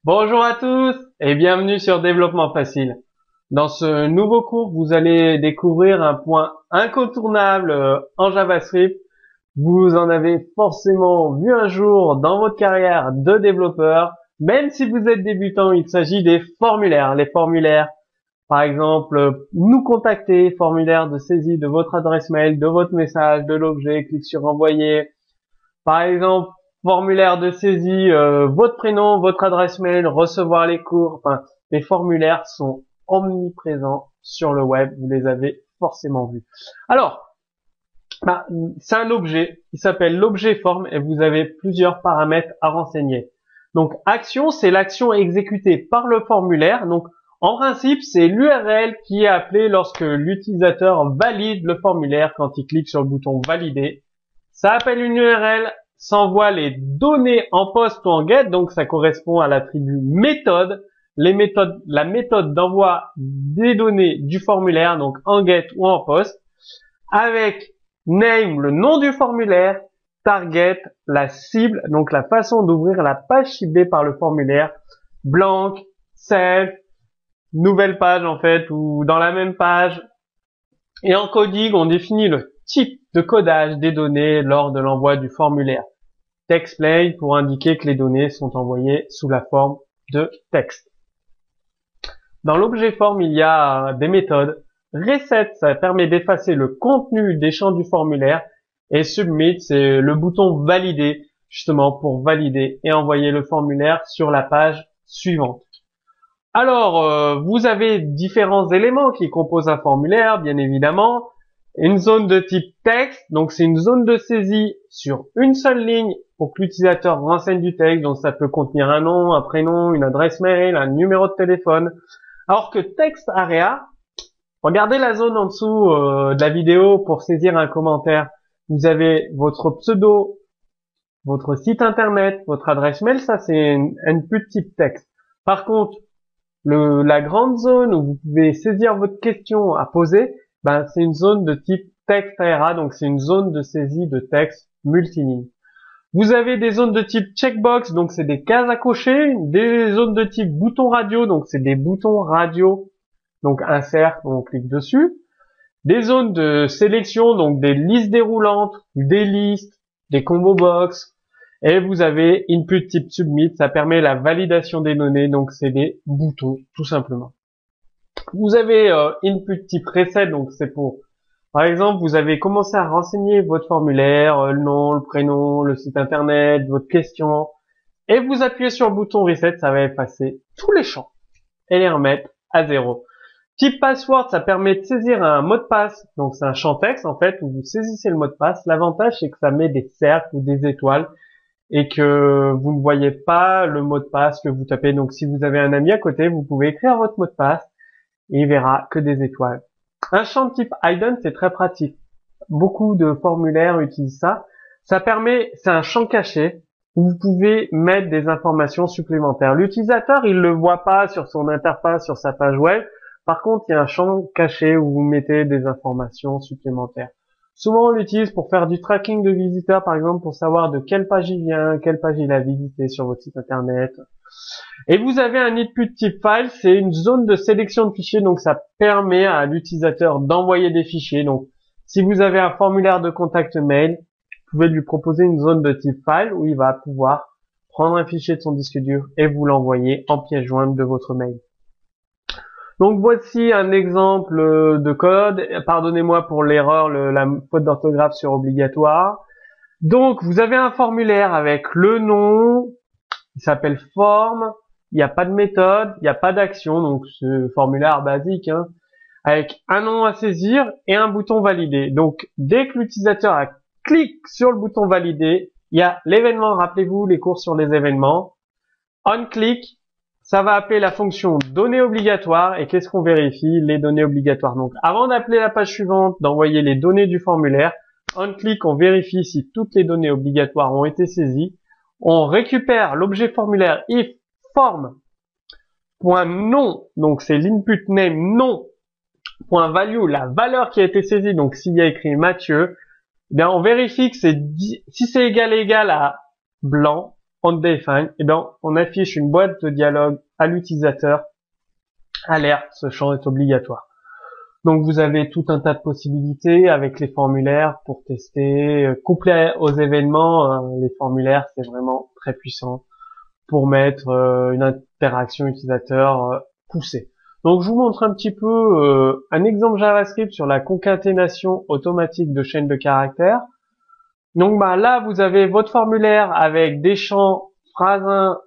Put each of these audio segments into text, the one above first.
Bonjour à tous et bienvenue sur Développement Facile. Dans ce nouveau cours, vous allez découvrir un point incontournable en JavaScript. Vous en avez forcément vu un jour dans votre carrière de développeur. Même si vous êtes débutant, il s'agit des formulaires. Les formulaires, par exemple, nous contacter, formulaire de saisie de votre adresse mail, de votre message, de l'objet, clique sur envoyer. Par exemple, formulaire de saisie, votre prénom, votre adresse mail, recevoir les cours. Enfin, les formulaires sont omniprésents sur le web. Vous les avez forcément vus. Alors, c'est un objet qui s'appelle l'objet form et vous avez plusieurs paramètres à renseigner. Donc, action, c'est l'action exécutée par le formulaire. Donc, en principe, c'est l'URL qui est appelée lorsque l'utilisateur valide le formulaire quand il clique sur le bouton valider. Ça appelle une URL, s'envoie les données en post ou en get, donc ça correspond à l'attribut méthode. La méthode d'envoi des données du formulaire, donc en get ou en post, avec name, le nom du formulaire, target, la cible, donc la façon d'ouvrir la page ciblée par le formulaire, blank, self, nouvelle page en fait, ou dans la même page. Et en coding, on définit le type de codage des données lors de l'envoi du formulaire. TextPlain pour indiquer que les données sont envoyées sous la forme de texte. Dans l'objet form, il y a des méthodes. Reset, ça permet d'effacer le contenu des champs du formulaire. Et Submit, c'est le bouton valider, justement pour valider et envoyer le formulaire sur la page suivante. Alors, vous avez différents éléments qui composent un formulaire, bien évidemment. Une zone de type texte, donc c'est une zone de saisie sur une seule ligne pour que l'utilisateur renseigne du texte, donc ça peut contenir un nom, un prénom, une adresse mail, un numéro de téléphone. Alors que Text Area, regardez la zone en dessous de la vidéo pour saisir un commentaire. Vous avez votre pseudo, votre site internet, votre adresse mail, ça c'est une input type texte. Par contre, la grande zone où vous pouvez saisir votre question à poser, c'est une zone de type Text Area, donc c'est une zone de saisie de texte multiligne. Vous avez des zones de type checkbox, donc c'est des cases à cocher, des zones de type bouton radio, donc c'est des boutons radio, donc insert, on clique dessus. Des zones de sélection, donc des listes déroulantes, des listes, des combo box. Et vous avez input type submit, ça permet la validation des données, donc c'est des boutons, tout simplement. Vous avez input type reset, donc c'est pour, par exemple, vous avez commencé à renseigner votre formulaire, le nom, le prénom, le site internet, votre question, et vous appuyez sur le bouton reset, ça va effacer tous les champs et les remettre à zéro. Type password, ça permet de saisir un mot de passe, donc c'est un champ texte en fait où vous saisissez le mot de passe. L'avantage c'est que ça met des cercles ou des étoiles et que vous ne voyez pas le mot de passe que vous tapez. Donc si vous avez un ami à côté, vous pouvez écrire votre mot de passe et il verra que des étoiles. Un champ de type hidden, c'est très pratique. Beaucoup de formulaires utilisent ça. Ça permet, c'est un champ caché où vous pouvez mettre des informations supplémentaires. L'utilisateur, il le voit pas sur son interface, sur sa page web. Par contre, il y a un champ caché où vous mettez des informations supplémentaires. Souvent, on l'utilise pour faire du tracking de visiteurs, par exemple, pour savoir de quelle page il vient, quelle page il a visité sur votre site internet. Et vous avez un input type file, c'est une zone de sélection de fichiers, donc ça permet à l'utilisateur d'envoyer des fichiers. Donc, si vous avez un formulaire de contact mail, vous pouvez lui proposer une zone de type file où il va pouvoir prendre un fichier de son disque dur et vous l'envoyer en pièce jointe de votre mail. Donc voici un exemple de code. Pardonnez-moi pour l'erreur, la faute d'orthographe sur obligatoire. Donc vous avez un formulaire avec le nom, il s'appelle form, il n'y a pas de méthode, il n'y a pas d'action, donc ce formulaire basique, avec un nom à saisir et un bouton valider. Donc dès que l'utilisateur clique sur le bouton valider, il y a l'événement, rappelez-vous les cours sur les événements, on click, ça va appeler la fonction données obligatoires. Et qu'est-ce qu'on vérifie? Les données obligatoires. Donc, avant d'appeler la page suivante, d'envoyer les données du formulaire, on click, on vérifie si toutes les données obligatoires ont été saisies. On récupère l'objet formulaire if form.nom, donc c'est l'input name nom, .value, la valeur qui a été saisie. Donc, s'il y a écrit Mathieu, on vérifie que si c'est égal à blanc, onDefine, et bien on affiche une boîte de dialogue à l'utilisateur. Alerte, ce champ est obligatoire. Donc vous avez tout un tas de possibilités avec les formulaires pour tester, couplé aux événements, les formulaires c'est vraiment très puissant pour mettre une interaction utilisateur poussée. Donc je vous montre un petit peu un exemple JavaScript sur la concaténation automatique de chaînes de caractères. Donc là vous avez votre formulaire avec des champs phrase 1,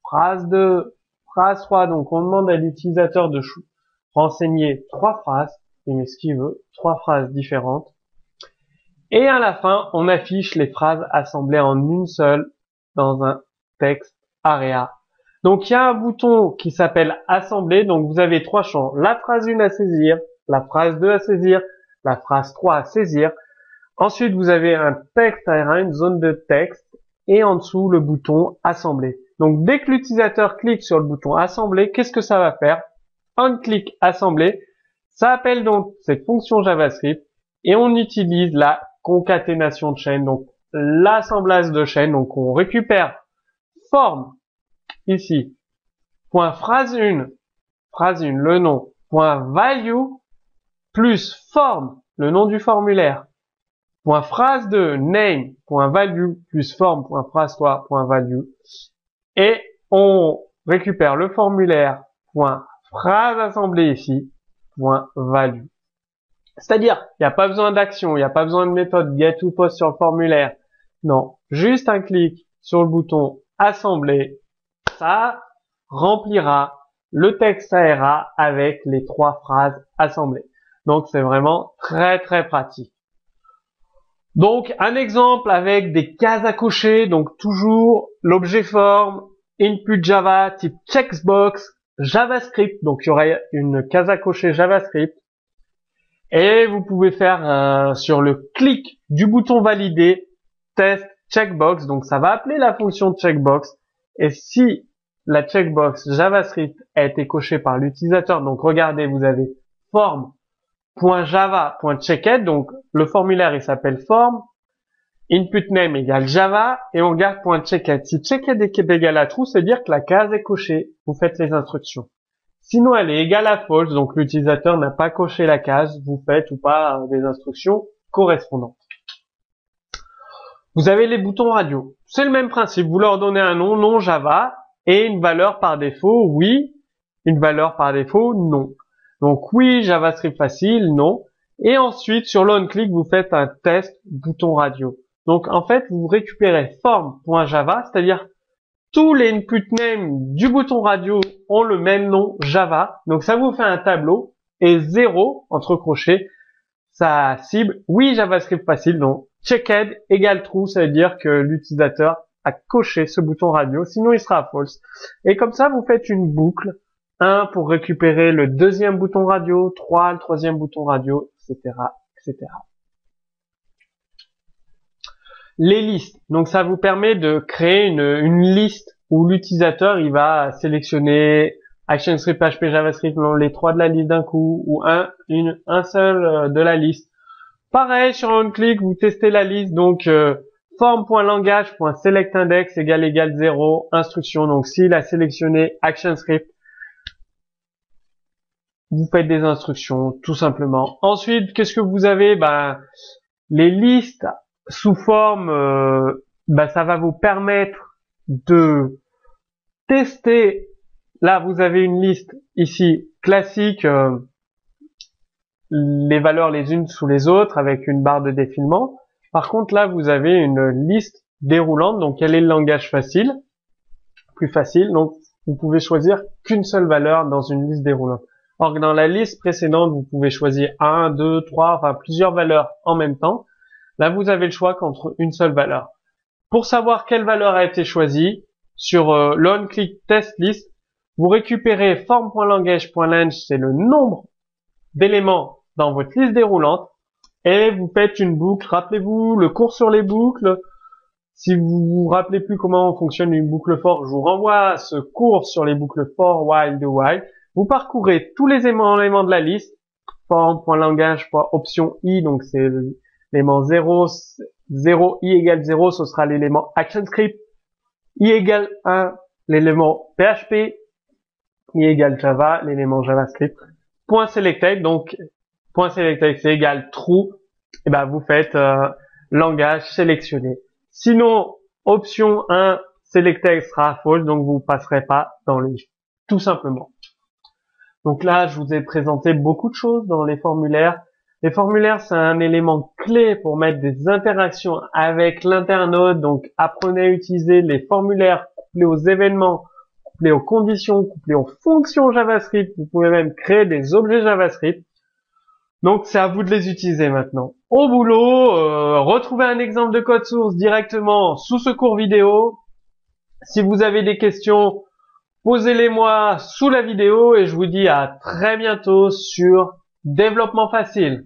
phrase 2, phrase 3. Donc on demande à l'utilisateur de renseigner 3 phrases, il met ce qu'il veut, 3 phrases différentes. Et à la fin, on affiche les phrases assemblées en une seule dans un texte area. Donc il y a un bouton qui s'appelle assembler, donc vous avez 3 champs, la phrase 1 à saisir, la phrase 2 à saisir, la phrase 3 à saisir. Ensuite vous avez un texte area, une zone de texte, et en dessous le bouton assembler. Donc dès que l'utilisateur clique sur le bouton assembler, qu'est-ce que ça va faire? On clique assembler, ça appelle donc cette fonction JavaScript et on utilise la concaténation de chaînes, donc l'assemblage de chaînes. Donc on récupère forme ici, point phrase 1, le nom, point value, plus forme, le nom du formulaire, point phrase 2, name, point value, plus forme, point phrase 3, point value, et on récupère le formulaire, point phrase assemblée ici, point value. C'est-à-dire, il n'y a pas besoin d'action, il n'y a pas besoin de méthode get ou post sur le formulaire. Non, juste un clic sur le bouton assembler, ça remplira le texte ARA avec les 3 phrases assemblées. Donc c'est vraiment très très pratique. Donc un exemple avec des cases à cocher, donc toujours l'objet forme, input Java type checkbox, JavaScript, donc il y aurait une case à cocher JavaScript, et vous pouvez faire sur le clic du bouton valider test checkbox, donc ça va appeler la fonction checkbox, et si la checkbox JavaScript a été cochée par l'utilisateur, donc regardez, vous avez form.java.checked, donc le formulaire il s'appelle form, input name égale Java, et on regarde .checked. Si checked est égal à true, c'est dire que la case est cochée. Vous faites les instructions. Sinon, elle est égale à false, donc l'utilisateur n'a pas coché la case. Vous faites ou pas des instructions correspondantes. Vous avez les boutons radio. C'est le même principe. Vous leur donnez un nom Java, et une valeur par défaut, oui. Une valeur par défaut, non. Donc oui, JavaScript facile, non. Et ensuite, sur l'on-click, vous faites un test bouton radio. Donc en fait, vous récupérez form.java, c'est-à-dire tous les input names du bouton radio ont le même nom Java. Donc ça vous fait un tableau et 0 entre crochets, ça cible oui JavaScript facile. Donc checked égale true, ça veut dire que l'utilisateur a coché ce bouton radio, sinon il sera false. Et comme ça, vous faites une boucle, 1 pour récupérer le deuxième bouton radio, 3 le troisième bouton radio, etc., etc. Les listes. Donc ça vous permet de créer une liste où l'utilisateur il va sélectionner ActionScript, PHP, JavaScript, les 3 de la liste d'un coup ou un seul de la liste. Pareil, sur un clic, vous testez la liste. Donc form.langage.selectIndex égale 0, instruction. Donc s'il a sélectionné ActionScript, vous faites des instructions tout simplement. Ensuite, qu'est-ce que vous avez? Les listes sous forme, ça va vous permettre de tester. Là, vous avez une liste ici classique, les valeurs les unes sous les autres avec une barre de défilement. Par contre, là, vous avez une liste déroulante. Donc, quel est le langage facile? Plus facile. Donc, vous pouvez choisir qu'une seule valeur dans une liste déroulante. Or, dans la liste précédente, vous pouvez choisir 1, 2, 3, enfin plusieurs valeurs en même temps. Là, vous avez le choix qu'entre une seule valeur. Pour savoir quelle valeur a été choisie, sur l'on-click test list, vous récupérez form.langage.lang, c'est le nombre d'éléments dans votre liste déroulante, et vous faites une boucle. Rappelez-vous le cours sur les boucles. Si vous vous rappelez plus comment fonctionne une boucle for, je vous renvoie à ce cours sur les boucles for, while, do, while. Vous parcourez tous les éléments de la liste, form.langage.option i, donc c'est l'élément 0, 0 i égale 0, ce sera l'élément ActionScript. I égale 1, l'élément PHP, I égale Java, l'élément JavaScript, point selected, donc point selected c'est égal true, et ben vous faites langage sélectionné. Sinon, option 1, selected sera false, donc vous passerez pas dans le if, tout simplement. Donc là, je vous ai présenté beaucoup de choses dans les formulaires. Les formulaires, c'est un élément clé pour mettre des interactions avec l'internaute. Donc, apprenez à utiliser les formulaires couplés aux événements, couplés aux conditions, couplés aux fonctions JavaScript. Vous pouvez même créer des objets JavaScript. Donc, c'est à vous de les utiliser maintenant. Au boulot, retrouvez un exemple de code source directement sous ce cours vidéo. Si vous avez des questions, posez-les moi sous la vidéo et je vous dis à très bientôt sur Développement Facile.